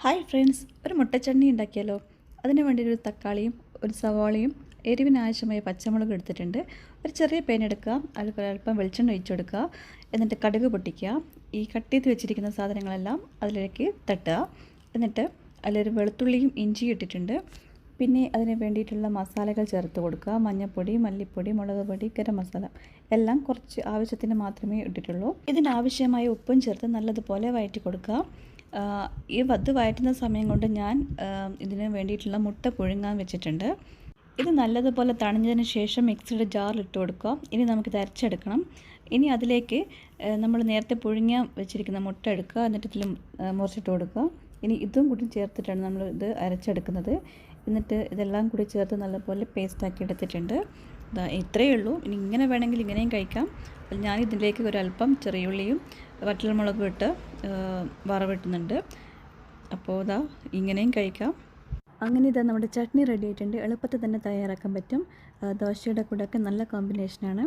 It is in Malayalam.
ഹായ് ഫ്രണ്ട്സ്, ഒരു മുട്ടച്ചട്നി ഉണ്ടാക്കിയാലോ. അതിന് വേണ്ടി ഒരു തക്കാളിയും ഒരു സവാളയും എരിവിനാവശ്യമായ പച്ചമുളക് എടുത്തിട്ടുണ്ട്. ഒരു ചെറിയ പേൻ എടുക്കുക, അതിൽ അല്പം വെളിച്ചെണ്ണ ഒഴിച്ചു കൊടുക്കുക. എന്നിട്ട് കടുക് പൊട്ടിക്കുക. ഈ കട്ട് ചെയ്ത് വെച്ചിരിക്കുന്ന സാധനങ്ങളെല്ലാം അതിലേക്ക് തട്ടുക. എന്നിട്ട് അതിലൊരു വെളുത്തുള്ളിയും ഇഞ്ചിയും ഇട്ടിട്ടുണ്ട്. പിന്നെ അതിന് വേണ്ടിയിട്ടുള്ള മസാലകൾ ചേർത്ത് കൊടുക്കുക. മഞ്ഞൾപ്പൊടി, മല്ലിപ്പൊടി, മുളക് പൊടി, ഗരം മസാല എല്ലാം കുറച്ച് ആവശ്യത്തിന് മാത്രമേ ഇട്ടിട്ടുള്ളൂ. ഇതിനാവശ്യമായ ഉപ്പും ചേർത്ത് നല്ലതുപോലെ വഴറ്റി കൊടുക്കുക. ഈ വഴറ്റുന്ന സമയം കൊണ്ട് ഞാൻ ഇതിന് വേണ്ടിയിട്ടുള്ള മുട്ട പുഴുങ്ങാൻ വെച്ചിട്ടുണ്ട്. ഇത് നല്ലതുപോലെ തണിഞ്ഞതിന് ശേഷം മിക്സിയുടെ ജാറിലിട്ട് കൊടുക്കുക. ഇനി നമുക്കിത് അരച്ചെടുക്കണം. ഇനി അതിലേക്ക് നമ്മൾ നേരത്തെ പുഴുങ്ങാൻ വെച്ചിരിക്കുന്ന മുട്ട എടുക്കുക. എന്നിട്ട് ഇതിൽ മുറിച്ചിട്ട് കൊടുക്കുക. ഇനി ഇതും കൂടി ചേർത്തിട്ടാണ് നമ്മൾ ഇത് അരച്ചെടുക്കുന്നത്. എന്നിട്ട് ഇതെല്ലാം കൂടി ചേർത്ത് നല്ലപോലെ പേസ്റ്റാക്കി എടുത്തിട്ടുണ്ട്. ഇത്രയേ ഉള്ളൂ. ഇനി ഇങ്ങനെ വേണമെങ്കിൽ ഇങ്ങനെയും കഴിക്കാം. ഞാൻ ഇതിലേക്ക് ഒരല്പം ചെറിയുള്ളിയും വറ്റൽമുളകും ഇട്ട് വറവിട്ടുന്നുണ്ട്. അപ്പോൾ ഇങ്ങനെയും കഴിക്കാം. അങ്ങനെ നമ്മുടെ ചട്നി റെഡി ആയിട്ടുണ്ട്. എളുപ്പത്തിൽ തന്നെ തയ്യാറാക്കാൻ പറ്റും. ദോശയുടെ കൂടെയൊക്കെ നല്ല കോമ്പിനേഷനാണ്.